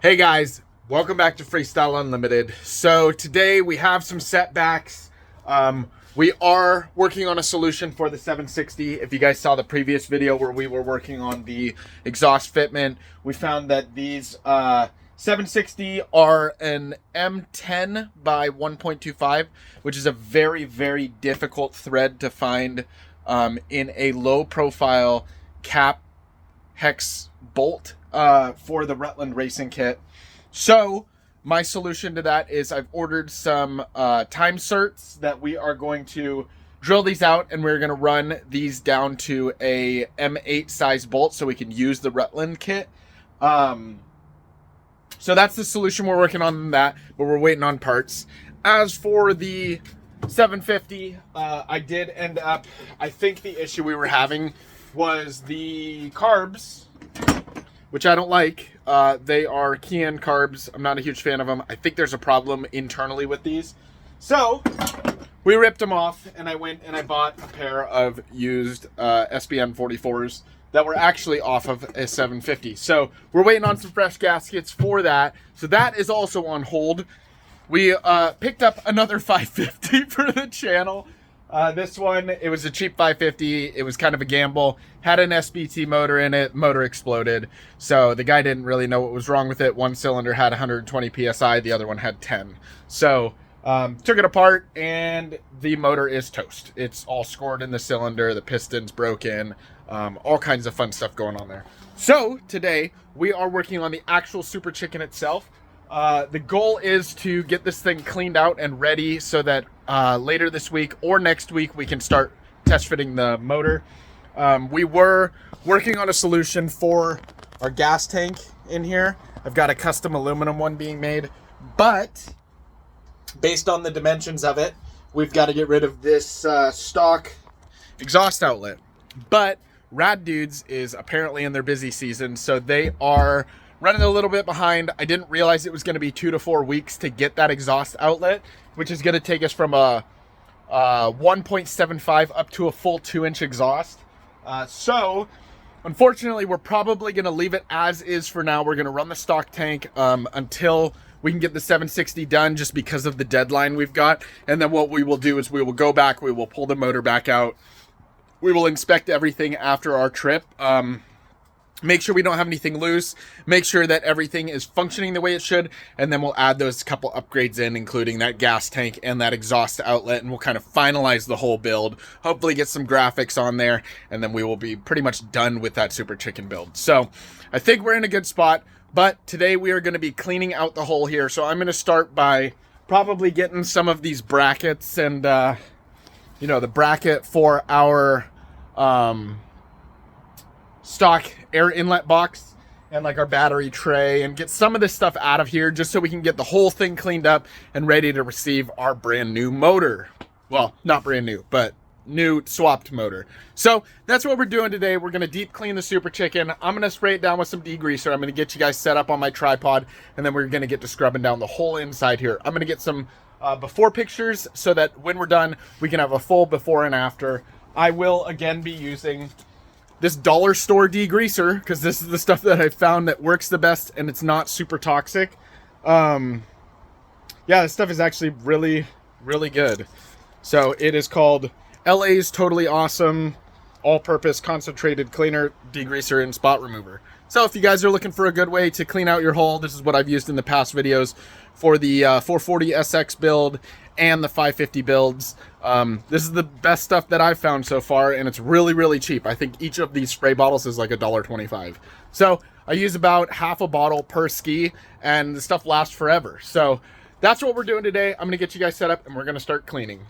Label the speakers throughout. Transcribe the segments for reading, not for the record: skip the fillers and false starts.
Speaker 1: Hey guys, welcome back to Freestyle Unlimited. So today we have some setbacks. We are working on a solution for the 760. If you guys saw the previous video where we were working on the exhaust fitment, we found that these 760 are an M10 by 1.25, which is a very, very difficult thread to find in a low profile cap hex bolt for the Rutland racing kit. So my solution to that is I've ordered some time certs that we are going to drill these out, and we're going to run these down to a M8 size bolt so we can use the Rutland kit. So that's the solution we're working on that, but we're waiting on parts. As for the 750, I did end up, I think the issue we were having was the carbs, which I don't like. They are Kian carbs. I'm not a huge fan of them. I think there's a problem internally with these. So we ripped them off, and I went and I bought a pair of used SBM 44s that were actually off of a 750. So we're waiting on some fresh gaskets for that. So that is also on hold. We picked up another 550 for the channel. This one, it was a cheap 550. It was kind of a gamble. Had an SBT motor in it. Motor exploded. So the guy didn't really know what was wrong with it. One cylinder had 120 PSI. The other one had 10. So took it apart, and the motor is toast. It's all scored in the cylinder. The piston's broken. All kinds of fun stuff going on there. So today we are working on the actual Super Chicken itself. The goal is to get this thing cleaned out and ready so that later this week or next week we can start test fitting the motor. We were working on a solution for our gas tank in here. I've got a custom aluminum one being made, but based on the dimensions of it, we've got to get rid of this stock exhaust outlet. But Rad Dudes is apparently in their busy season, so they are running a little bit behind. I didn't realize it was going to be 2 to 4 weeks to get that exhaust outlet, which is going to take us from a 1.75 up to a full 2-inch exhaust. So unfortunately, we're probably going to leave it as is for now. We're going to run the stock tank until we can get the 760 done, just because of the deadline we've got. And then what we will do is we will go back, we will pull the motor back out. We will inspect everything after our trip. Make sure we don't have anything loose, make sure that everything is functioning the way it should, and then we'll add those couple upgrades in, including that gas tank and that exhaust outlet, and we'll kind of finalize the whole build, hopefully get some graphics on there, and then we will be pretty much done with that Super Chicken build. So I think we're in a good spot, but today we are going to be cleaning out the hole here. So I'm going to start by probably getting some of these brackets and, the bracket for our stock air inlet box and like our battery tray, and get some of this stuff out of here just so we can get the whole thing cleaned up and ready to receive our brand new motor. Well, not brand new, but new swapped motor. So that's what we're doing today. We're going to deep clean the Super Chicken. I'm going to spray it down with some degreaser. I'm going to get you guys set up on my tripod, and then we're going to get to scrubbing down the whole inside here. I'm going to get some before pictures so that when we're done, we can have a full before and after. I will again be using this dollar store degreaser because this is the stuff that I found that works the best, and it's not super toxic. Yeah, this stuff is actually really, really good. So it is called LA's Totally Awesome All-Purpose Concentrated Cleaner, Degreaser, and Spot Remover. So if you guys are looking for a good way to clean out your hull, this is what I've used in the past videos for the 440 SX build and the 550 builds. This is the best stuff that I've found so far, and it's really, really cheap. I think each of these spray bottles is like $1.25. So I use about half a bottle per ski, and the stuff lasts forever. So that's what we're doing today. I'm gonna get you guys set up, and we're gonna start cleaning.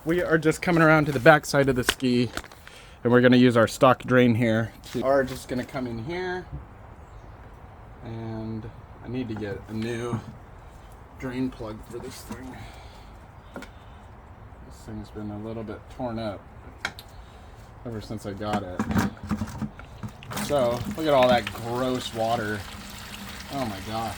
Speaker 1: We are just coming around to the back side of the ski, and we're going to use our stock drain here. We are just going to come in here need to get a new drain plug for this thing. This thing's been a little bit torn up ever since I got it. So, look at all that gross water. Oh my gosh.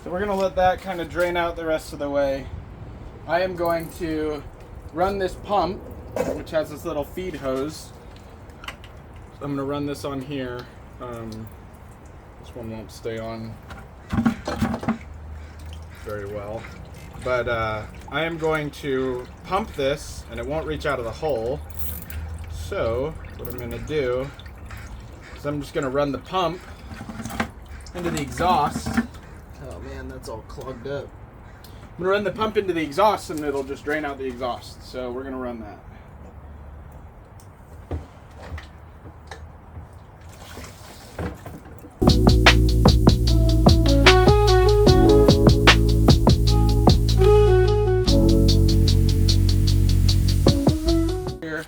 Speaker 1: So we're gonna let that kind of drain out the rest of the way. I am going to run this pump, which has this little feed hose. So I'm gonna run this on here. This one won't stay on very well. But I am going to pump this, and it won't reach out of the hole. So what I'm gonna do is I'm just gonna run the pump into the exhaust. Oh man, that's all clogged up. I'm gonna run the pump into the exhaust and it'll just drain out the exhaust. So we're gonna run that. Here,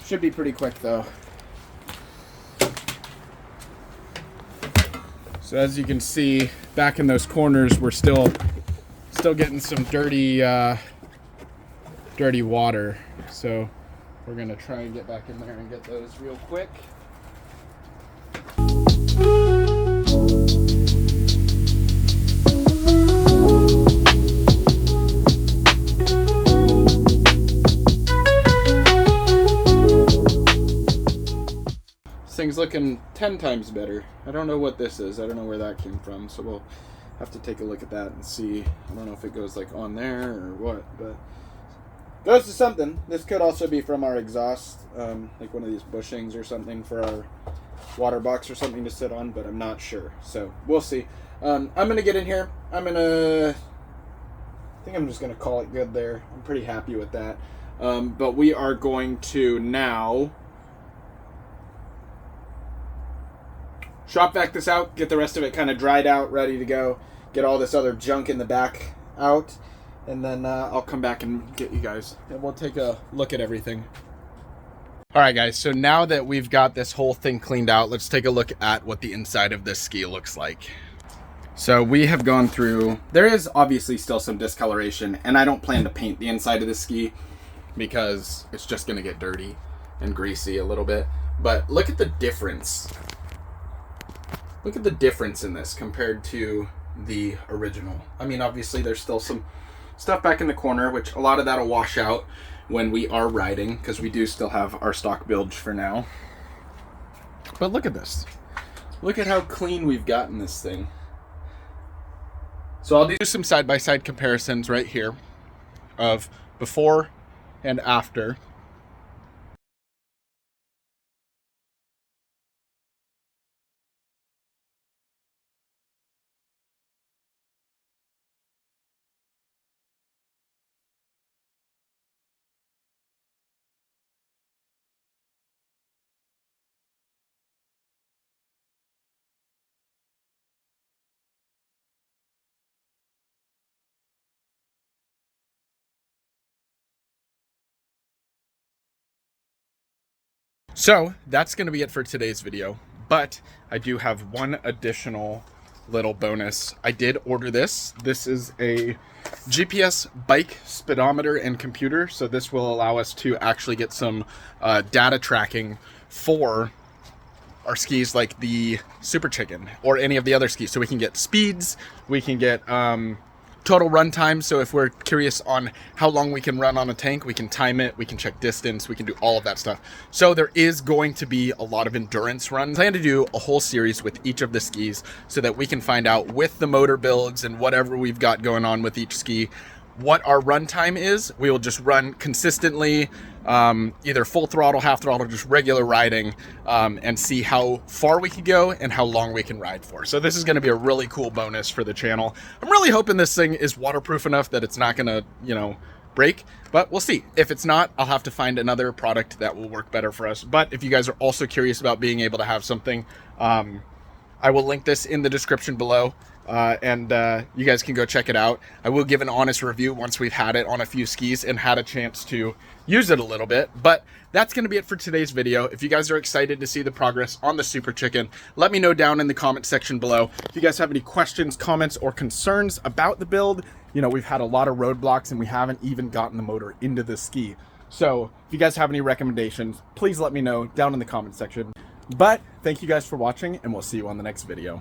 Speaker 1: should be pretty quick though. So as you can see, back in those corners, we're still getting some dirty water. So we're gonna try and get back in there and get those real quick. Thing's looking 10 times better. I don't know what this is. I don't know where that came from, so we'll have to take a look at that and see. I don't know if it goes like on there or what, but goes to something. This could also be from our exhaust, like one of these bushings or something for our water box or something to sit on, but I'm not sure, so we'll see. I'm gonna get in here. I think I'm just gonna call it good there. I'm pretty happy with that. But we are going to now shop vac this out, get the rest of it kind of dried out, ready to go, get all this other junk in the back out, and then I'll come back and get you guys, and we'll take a look at everything. All right, guys, so now that we've got this whole thing cleaned out, let's take a look at what the inside of this ski looks like. So we have gone through, there is obviously still some discoloration, and I don't plan to paint the inside of the ski because it's just gonna get dirty and greasy a little bit, but look at the difference. Look at the difference in this compared to the original. I mean, obviously there's still some stuff back in the corner, which a lot of that will wash out when we are riding, because we do still have our stock bilge for now. But look at this. Look at how clean we've gotten this thing. So I'll do some side-by-side comparisons right here of before and after. So that's going to be it for today's video, but I do have one additional little bonus. I did order this. This is a GPS bike speedometer and computer, so this will allow us to actually get some data tracking for our skis like the Super Chicken or any of the other skis. So we can get speeds, we can get total run time. So if we're curious on how long we can run on a tank, we can time it, we can check distance, we can do all of that stuff. So there is going to be a lot of endurance runs. I plan to do a whole series with each of the skis so that we can find out with the motor builds and whatever we've got going on with each ski, what our run time is. We will just run consistently, either full throttle, half throttle, just regular riding, and see how far we can go and how long we can ride for. So this is going to be a really cool bonus for the channel. I'm really hoping this thing is waterproof enough that it's not going to, you know, break, but we'll see. If it's not, I'll have to find another product that will work better for us. But if you guys are also curious about being able to have something, I will link this in the description below. and you guys can go check it out. I will give an honest review once we've had it on a few skis and had a chance to use it a little bit. But that's going to be it for today's video. If you guys are excited to see the progress on the Super Chicken, let me know down in the comment section below. If you guys have any questions, comments, or concerns about the build, you know, we've had a lot of roadblocks and we haven't even gotten the motor into the ski. So if you guys have any recommendations, please let me know down in the comment section. But thank you guys for watching, and we'll see you on the next video.